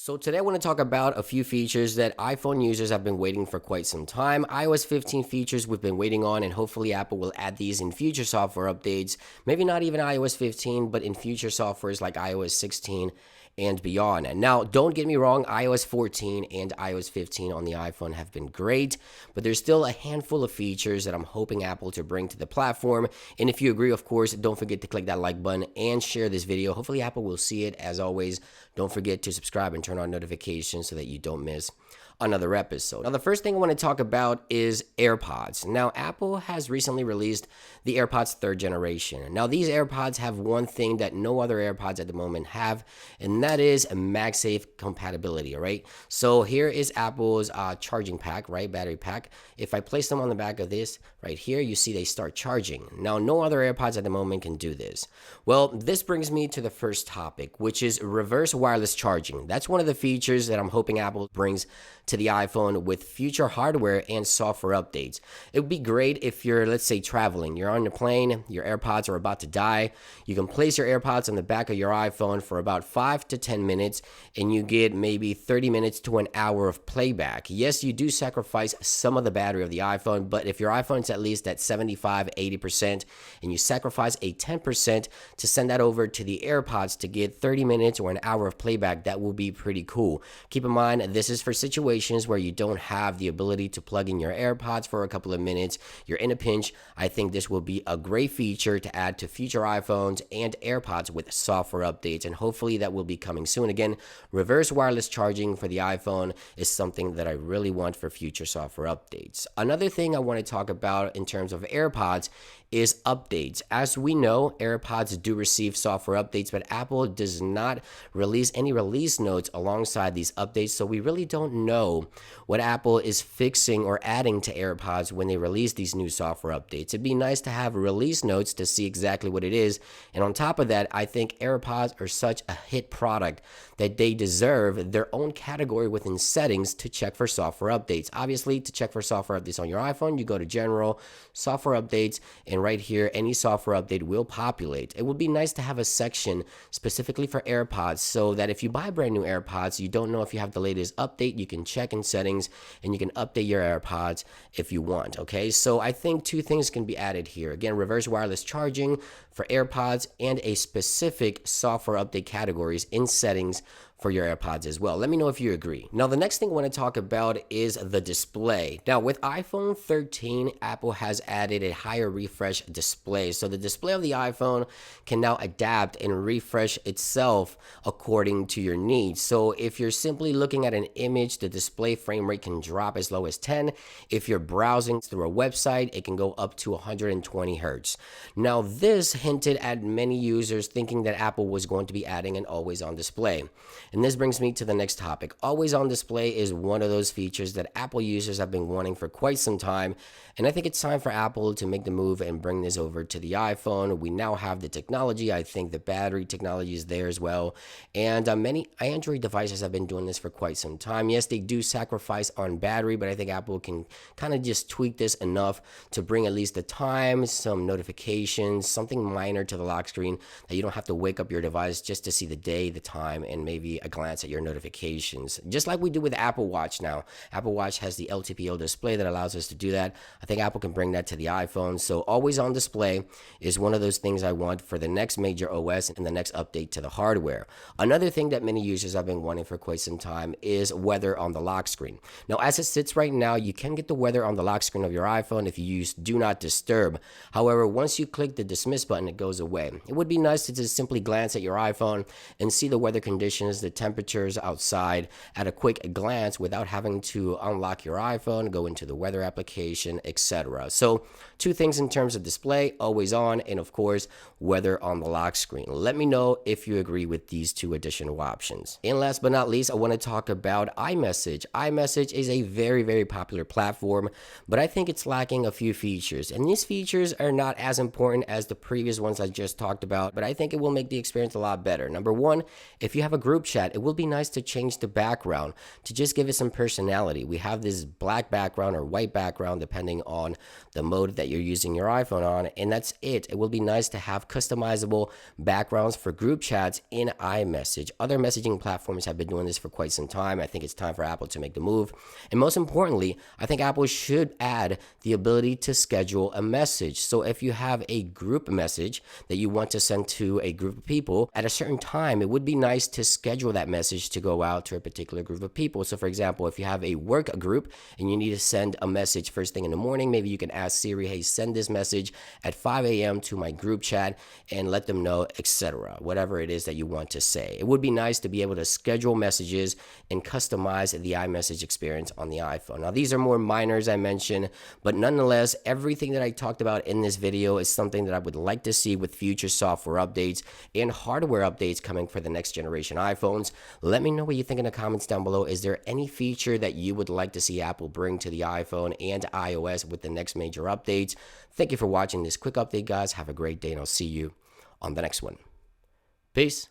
So today I want to talk about a few features that iPhone users have been waiting for quite some time. iOS 15 features we've been waiting on, and hopefully Apple will add these in future software updates. Maybe not even iOS 15, but in future softwares like iOS 16 and beyond. And now, don't get me wrong, iOS 14 and iOS 15 on the iPhone have been great, but there's still a handful of features that I'm hoping Apple to bring to the platform. And if you agree, of course, don't forget to click that like button and share this video. Hopefully Apple will see it. As always, don't forget to subscribe and turn on notifications so that you don't miss another episode. Now, the first thing I want to talk about is AirPods. Now, Apple has recently released the AirPods third generation. Now, these AirPods have one thing that no other AirPods at the moment have, and that is a MagSafe compatibility, all right? So here is Apple's charging pack, right? Battery pack. If I place them on the back of this right here, you see they start charging. Now, no other AirPods at the moment can do this. Well, this brings me to the first topic, which is reverse wireless charging. That's one of the features that I'm hoping Apple brings to the iPhone with future hardware and software updates. It would be great if you're, let's say, traveling. You're on your plane, your AirPods are about to die. You can place your AirPods on the back of your iPhone for about 5 to 10 minutes, and you get maybe 30 minutes to an hour of playback. Yes, you do sacrifice some of the battery of the iPhone, but if your iPhone's at least at 75, 80%, and you sacrifice a 10% to send that over to the AirPods to get 30 minutes or an hour of playback, that will be pretty cool. Keep in mind, this is for situations where you don't have the ability to plug in your AirPods for a couple of minutes. You're in a pinch. I think this will be a great feature to add to future iPhones and AirPods with software updates, and hopefully that will be coming soon. Again, reverse wireless charging for the iPhone is something that I really want for future software updates. Another thing I want to talk about in terms of AirPods is updates. As we know, AirPods do receive software updates, but Apple does not release any release notes alongside these updates, so we really don't know what Apple is fixing or adding to AirPods when they release these new software updates. It'd be nice to have release notes to see exactly what it is, and on top of that, I think AirPods are such a hit product that they deserve their own category within settings to check for software updates. Obviously, to check for software updates on your iPhone, you go to General, Software Updates, and right here, any software update will populate. It would be nice to have a section specifically for AirPods so that if you buy brand new AirPods, you don't know if you have the latest update, you can check in settings and you can update your AirPods if you want, okay? So I think two things can be added here. Again, reverse wireless charging for AirPods and a specific software update categories in settings for your AirPods as well. Let me know if you agree. Now, the next thing I want to talk about is the display. Now, with iPhone 13, Apple has added a higher refresh display. So the display of the iPhone can now adapt and refresh itself according to your needs. So if you're simply looking at an image, the display frame rate can drop as low as 10. If you're browsing through a website, it can go up to 120 hertz. Now, this hinted at many users thinking that Apple was going to be adding an always-on display. And this brings me to the next topic. Always on display is one of those features that Apple users have been wanting for quite some time. And I think it's time for Apple to make the move and bring this over to the iPhone. We now have the technology. I think the battery technology is there as well. And many Android devices have been doing this for quite some time. Yes, they do sacrifice on battery, but I think Apple can kind of just tweak this enough to bring at least the time, some notifications, something minor to the lock screen that you don't have to wake up your device just to see the day, the time, and maybe a glance at your notifications. Just like we do with Apple Watch now. Apple Watch has the LTPO display that allows us to do that. I think Apple can bring that to the iPhone. So always on display is one of those things I want for the next major OS and the next update to the hardware. Another thing that many users have been wanting for quite some time is weather on the lock screen. Now, as it sits right now, you can get the weather on the lock screen of your iPhone if you use Do Not Disturb. However, once you click the dismiss button, it goes away. It would be nice to just simply glance at your iPhone and see the weather conditions, the temperatures outside at a quick glance without having to unlock your iPhone, go into the weather application, etc. So two things in terms of display, always on, and of course, weather on the lock screen. Let me know if you agree with these two additional options. And last but not least, I want to talk about iMessage. iMessage is a very, very popular platform, but I think it's lacking a few features. And these features are not as important as the previous previous ones I just talked about, but I think it will make the experience a lot better. Number one, if you have a group chat, it will be nice to change the background to just give it some personality. We have this black background or white background depending on the mode that you're using your iPhone on, and that's it. It will be nice to have customizable backgrounds for group chats in iMessage. Other messaging platforms have been doing this for quite some time. I think it's time for Apple to make the move. And most importantly, I think Apple should add the ability to schedule a message. So if you have a group message that you want to send to a group of people at a certain time, it would be nice to schedule that message to go out to a particular group of people. So for example, if you have a work group and you need to send a message first thing in the morning, maybe you can ask Siri, hey, send this message at 5 a.m. to my group chat and let them know, etc. Whatever it is that you want to say. It would be nice to be able to schedule messages and customize the iMessage experience on the iPhone. Now, these are more minor, as I mentioned, but nonetheless, everything that I talked about in this video is something that I would like to see with future software updates and hardware updates coming for the next generation iPhones. Let me know what you think in the comments down below. Is there any feature that you would like to see Apple bring to the iPhone and iOS with the next major updates? Thank you for watching this quick update, guys. Have a great day, and I'll see you on the next one. Peace.